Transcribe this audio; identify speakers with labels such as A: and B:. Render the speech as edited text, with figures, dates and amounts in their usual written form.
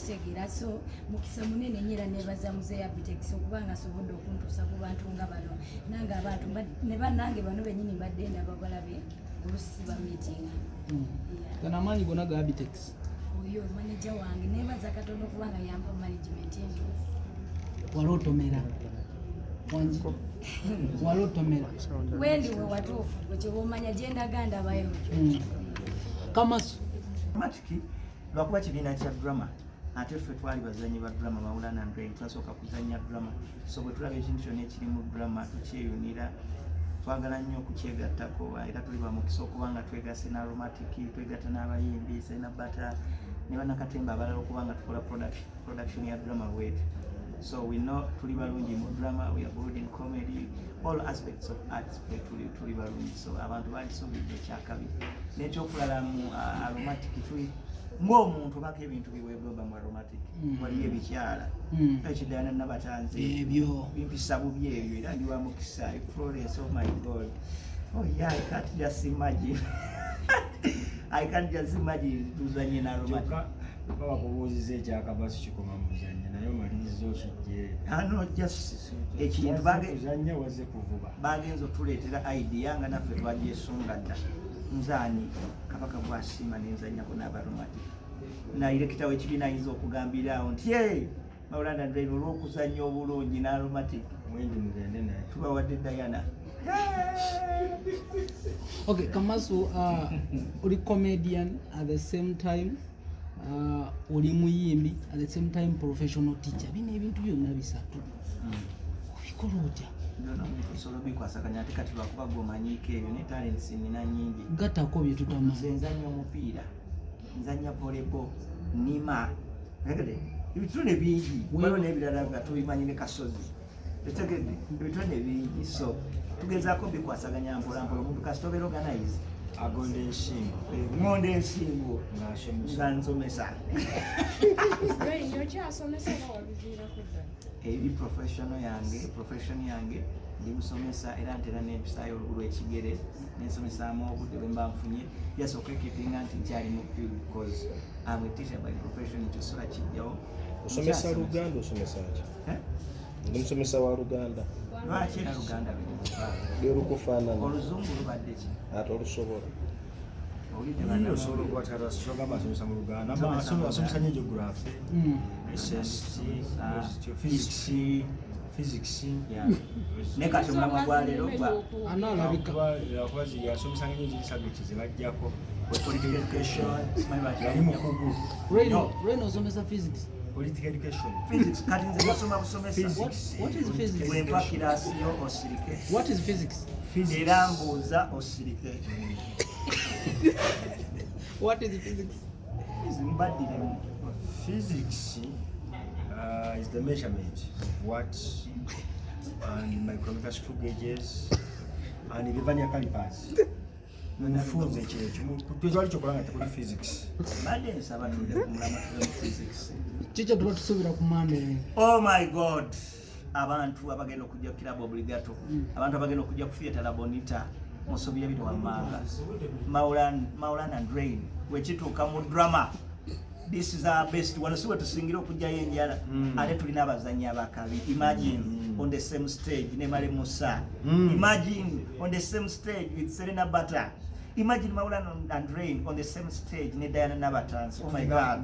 A: okitegeera so mukisa munene nyera nebaza muze Abitex okubanga asobodde okuntuusa ku bantu nga bano nange abantu ne bannange bano bennyini mbadde ndaba balabe olusi ba meeting
B: kana amaanyi gonna ga Abitex
A: oyo manager wange nebaza katono kubanga yampa management entuufu
B: walotomera wangi walotomera
A: wendi we watuufu wekyebomanya gyendaganda bayo
B: Kamasu
C: Alomatic lwakuba kibiina kya drama ate ffe twali bazanyi ba drama Mawulana and Brain twasooka kuzanya drama so bwe tulaba ekintu kyonna ekiri mu drama tukyeyunira twagala nnyo okukyegattako era tuli bamukisa okubanga twegasse ne Alomatic twegatta n'abayimbi sena Batta ne bannakatemba abalala okubanga tukola production ya drama wetu so we know tuli balungi mu drama, we are good in comedy, all aspects of arts tuli balungi so abantu balisuubidde ekyakabi n'ekyokulala mu Alomatic tuli ng'omuntu bako ebintu biweebwa mu Alomatic waliyo ebikyala ekiddaala nabatanze
B: ebyo
C: bimpisa bubi ebyo era ndi wa mukisa Florence oh my god oh yeah I can't just imagine I can't just imagine tuzanye na Alomatic
D: baba kubuuziza ekyakabasi kikoma muzanya naye omaliriza okijje
C: ano just ekintu
D: kuzanya waze kuvuba
C: bagenza otuleetera idea nga naffe twagyesunga dda nzaani kabaka bwasiima nenzanyako n'Abalomatic nayirekitawo ekibiina ayinza okugambira awo nti Mawulana and Brain olw'okuzanya obulungi n'Alomatic
D: mwendi mugende naye
C: tubawadde Diana.
B: Okay, Kamasu uli comedian at the same time uli muyimbi at the same time professional teacher bino ebintu byonna bisatu obikola otya
C: Solo bikwasaganya ate kati lwakuba gwomanyiiko ebyo ne talents nina nyingi
B: gattako bye tutamanyi
C: nze nzanya omupiira nzanya volleyball nima ebitone bingi waliwo n'ebirala nga tubimanyi ne Kasozi etegedde ebitone bingi so tugezaako bikwasaganya mpolampola omuntu kasita obeera organize
D: agonda ensingo
C: ngonda ensingo nga nsomesa ebi profession yange ndi musomesa era ntera n'empisaayo olw'ekigere nensomesaamu obudde bwe mba nfunye just okwekipinga nti nkyali mu field because I'm a teacher by profession ekyosola kijjawo
E: osomesa Luganda osomesa ki ndi musomesa wa Luganda
C: lwaki era Luganda
E: lwerukufaanana
C: oluzungu lubadde ki
E: ate olusobola
D: osobola okukwatira sogamba asomesa mu Luganda asomesa ne geography SST physics
C: ne kati omulama gwa leero
B: analabika
D: yakubazi yasomesa nnyo ziri subject zibajjako
C: political education
D: yali mukugu
B: Reno osomesa physics
D: political education
C: physics kati nze nasoma busomesa
B: what is physics
C: bwempa kirasiyo osirike
B: what is physics
C: era mbuuza osirike
B: what is physics
C: mbaddiremu
D: physics is the measurement of watts and micrometer screw gauges and bivanya calipers mufunze ekyo twali kyokolanga tekuli physics
C: badde nsaba tudde ku mulama tule physics
B: kikyo tuba tusuubira ku Monday.
C: Oh my god abantu abagenda okujja ku kirabo obligato abantu abagenda okujja ku theatre la bonita musobya bino wammanga Mawulana and Brain wekituuka mu drama this is our best one siwe tusingira okujjayo enjala ate tulina abazanyi abakabi imagine on the same stage ne Male Musa imagine on the same stage with Serena Batta imagine Mawulana and Brain on the same stage ne Diana Nabatans oh my god